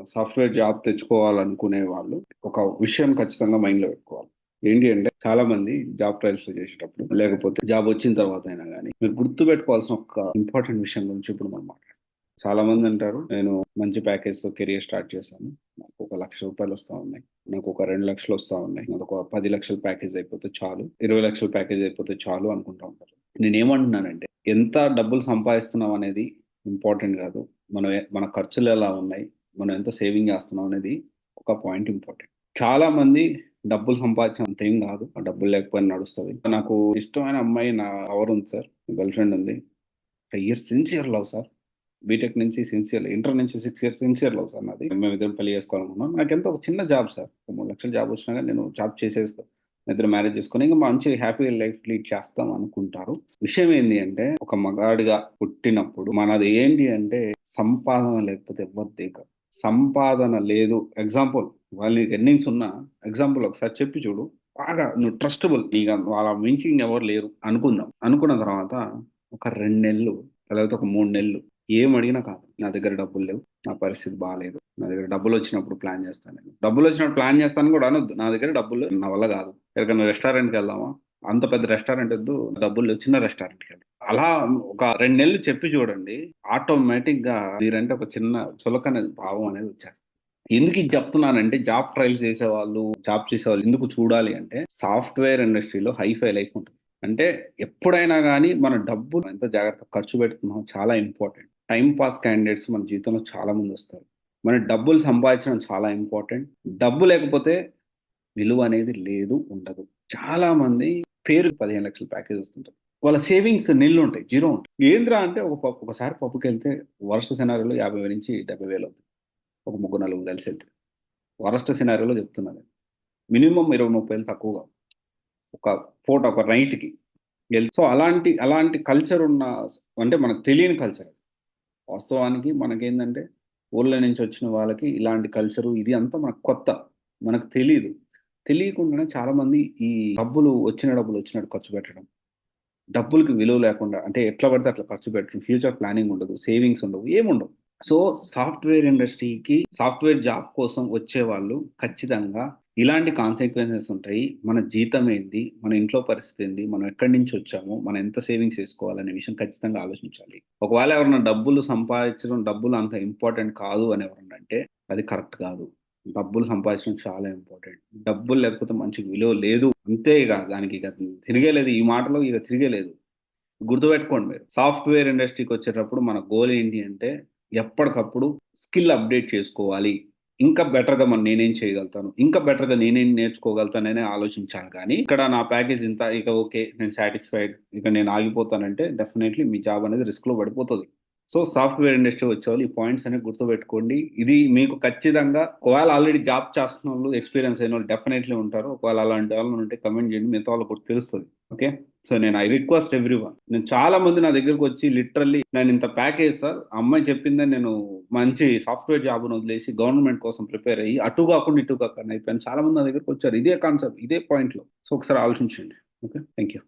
Software job తెచ్చుకోవాలనుకునే వాళ్ళు ఒక విషయం ఖచ్చితంగా మైండ్‌లో పెట్టుకోవాలి. ఏంటి అంటే చాలామంది జాబ్ ట్రయల్స్‌లో చేసేటప్పుడు, లేకపోతే జాబ్ వచ్చిన తర్వాత అయినా గాని, మీరు గుర్తుపెట్టుకోవాల్సిన ఒక ఇంపార్టెంట్ విషయం గురించి ఇప్పుడు మనం మాట్లాడదాం. చాలామంది అంటారు, "నేను మంచి ప్యాకేజ్‌తో కెరియర్ స్టార్ట్ చేశాను. నాకు ఒక రూ. 1,00,000 వస్తా ఉన్నాయి. నాకు ఒక 2,00,000 వస్తా ఉన్నాయి. నాదొక 10,00,000 ప్యాకేజ్ అయిపోతే చాలు. 20,00,000 ప్యాకేజ్ అయిపోతే చాలు" అనుకుంటా ఉంటారు. నేనేమంటున్నానంటే, ఎంత డబ్బులు సంపాదిస్తున్నాం అనేది ఇంపార్టెంట్ కాదు. మన ఖర్చులు ఎలా ఉన్నాయి, మనం ఎంత సేవింగ్ చేస్తున్నాం అనేది ఒక పాయింట్ ఇంపార్టెంట్. చాలామంది డబ్బులు సంపాదించేంత ఏం కాదు. ఆ డబ్బులు లేకపోయినా నడుస్తది. నాకు ఇష్టమైన అమ్మాయి నా లవర్ ఉంది సార్. గర్ల్ ఫ్రెండ్ ఉంది. 5 years sincere love sir. BTech నుంచి సిన్సియర్, ఇంటర్ నుంచి 6 ఇయర్స్ సిన్సియర్ లవ్ సార్ నాది. మేమిద్దరం పెళ్లి చేసుకోవాలనుకున్నాం. నాకెంత ఒక చిన్న జాబ్ సార్. ఒక 3,00,000 జాబ్ వచ్చినా గాని నేను జాబ్ చేసేస్తా. ఇద్దరం మ్యారేజ్ చేసుకొని ఇంక మంచి హ్యాపీ లైఫ్ లీడ్ చేస్తాం అనుకుంటారు. విషయం ఏంది అంటే ఒక మగాడిగా పుట్టినప్పుడు మనది ఏంటి అంటే సంపాదన లేకపోతే ఎవ్వరు దేకరు. సంపాదన లేదు. ఎగ్జాంపుల్ వాళ్ళు నీకు ఎర్నింగ్స్ ఉన్నా ఎగ్జాంపుల్ ఒకసారి చెప్పి చూడు. బాగా నువ్వు ట్రస్టబుల్. ఇక వాళ్ళ మించి ఇంకెవరు లేరు అనుకుందాం. అనుకున్న తర్వాత ఒక 2 నెలలు లేకపోతే ఒక 3 నెలలు ఏమడిగినా కాదు. నా దగ్గర డబ్బులు లేవు. నా పరిస్థితి బాలేదు. నా దగ్గర డబ్బులొచ్చినప్పుడు ప్లాన్ చేస్తాను నేను. డబ్బులొచ్చినప్పుడు ప్లాన్ చేస్తాను గూడా అనొద్దు. నా దగ్గర డబ్బులు నా వల్ల గాదు. ఎక్కడికన్నా రెస్టారెంట్‌కెళ్దామా? అంత పెద్ద రెస్టారెంట్ ఒద్దు. డబ్బులు లేవు. చిన్న రెస్టారెంట్‌కెళ్దాం. అలా ఒక 2 నెలలు చెప్పి చూడండి. ఆటోమేటిక్‌గా మీరంటే ఒక చిన్న చులకన భావం అనేది వచ్చేస్తది. ఎందుకు ఇది చెప్తున్నానంటే జాబ్ ట్రయల్స్ చేసేవాళ్ళు, జాబ్ చేసేవాళ్ళు ఎందుకు చూడాలి అంటే సాఫ్ట్‌వేర్ ఇండస్ట్రీలో హైఫై లైఫ్ ఉంటది. అంటే ఎప్పుడైనా గాని మన డబ్బులు ఎంత జాగ్రత్తగా ఖర్చు పెడుతున్నామో చాలా ఇంపార్టెంట్. టైమ్ పాస్ క్యాండిడేట్స్ మన జీవితంలో చాలా మందొస్తారు. మన డబ్బులు సంపాదించడం చాలా ఇంపార్టెంట్. డబ్బు లేకపోతే విలువ అనేది లేదు, ఉండదు. చాలామంది పేరుకి 15,00,000 ప్యాకేజ్ వస్తుంటది. వాళ్ళ సేవింగ్స్ నిల్లుంటాయి. జీరో ఉంటాయి. ఏందిరా అంటే ఒకసారి పబ్‌కెళ్తే వరస్ట్ సినారియోలో 50,000-70,000 అవుతాయి. ఒక ముగ్గురు, నలుగురు కలిసెళ్తే. వరస్ట్ సినారియోలో చెప్తున్నా నేను. మినిమమ్ 20, 30,000 తక్కువ కాదు. ఒక పూట, ఒక నైట్‌కి. సో, అలాంటి కల్చర్ ఉన్న అంటే మనకు తెలియని కల్చర్. వాస్తవానికి మనకేందంటే ఊర్ల నుంచి వచ్చిన వాళ్ళకి ఇలాంటి కల్చరు ఇది అంతా మనకు కొత్త. మనకు తెలీదు. తెలియకుండానే చాలామంది ఈ వచ్చిన డబ్బులు వచ్చినట్టు ఖర్చు పెట్టడం. డబ్బులకి విలువ లేకుండా అంటే ఎట్లా పడితే అట్లా ఖర్చు పెట్టడం. ఫ్యూచర్ ప్లానింగ్ ఉండదు. సేవింగ్స్ ఉండవు. ఏముండవు. సో, సాఫ్ట్‌వేర్ ఇండస్ట్రీకి సాఫ్ట్‌వేర్ జాబ్ కోసం వచ్చేవాళ్ళు ఖచ్చితంగా ఇలాంటి కాన్సిక్వెన్సెస్ ఉంటాయి. మన జీతం ఏంది? మన ఇంట్లో పరిస్థితి ఏంది? మనం ఎక్కడి నుంచి వచ్చాము? మనం ఎంత సేవింగ్స్ చేసుకోవాలనే విషయం ఖచ్చితంగా ఆలోచించాలి. ఒకవేళ ఎవరైనా డబ్బులు సంపాదించడం, డబ్బులు అంత ఇంపార్టెంట్ కాదు అని ఎవరన్నా అంటే అది కరెక్ట్ కాదు. డబ్బులు సంపాదించడం చాలా ఇంపార్టెంట్. డబ్బులు లేకపోతే మనిషికి విలువ లేదు. అంతే ఇగ దానికిగ తిరిగే లేదు. ఈ మాటలో ఇగ తిరిగే లేదు. గుర్తుపెట్టుకోండి మీరు. సాఫ్ట్‌వేర్ ఇండస్ట్రీకొచ్చేటప్పుడు మన గోల్ ఏంటి అంటే, ఎప్పటికప్పుడు స్కిల్ అప్‌డేట్ చేసుకోవాలి. ఇంకా బెటర్‌గా నేనేం చేయగలుగుతాను? ఇంకా బెటర్‌గా నేనేం నేర్చుకోగలుగుతాననే ఆలోచించాలి గానీ, ఇక్కడ నా ప్యాకేజ్ ఇంత ఇక ఓకే. నేను సాటిస్ఫైడ్. ఇక నేను ఆగిపోతానంటే డెఫినైట్‌లీ మీ జాబ్ అనేది రిస్క్‌లో పడిపోతది. సో, సాఫ్ట్‌వేర్ ఇండస్ట్రీ వచ్చేవాళ్ళు ఈ పాయింట్స్ అనేవి గుర్తుపెట్టుకోండి. ఇది మీకు ఖచ్చితంగా ఒకవేళ ఆల్రెడీ జాబ్ చేస్తున్నోళ్ళు, ఎక్స్‌పీరియన్స్ అయినోళ్ళు డెఫినైట్‌లీ ఉంటారు. ఒకవేళ అలాంటి ఎవరైనా ఉంటే కామెంట్ చేయండి. మిగతా వాళ్ళకి కూడా తెలుస్తది. Okay. So, I request everyone. నేను చాలా మంది నా దగ్గరకొచ్చి లిటరల్లీ నేనింత ప్యాకేజ్ సార్. ఆ అమ్మాయి చెప్పిందని నేను మంచి సాఫ్ట్‌వేర్ జాబ్‌ని వదిలేసి గవర్నమెంట్ కోసం ప్రిపేర్ అయ్యి అటు కాకుండా ఇటు కాకుండా అయిపోయాను. చాలా మంది నా దగ్గరకొచ్చారు. ఇదే కాన్సెప్ట్, ఇదే పాయింట్‌లో. సో, ఒకసారి ఆలోచించండి. ఓకే. Thank you.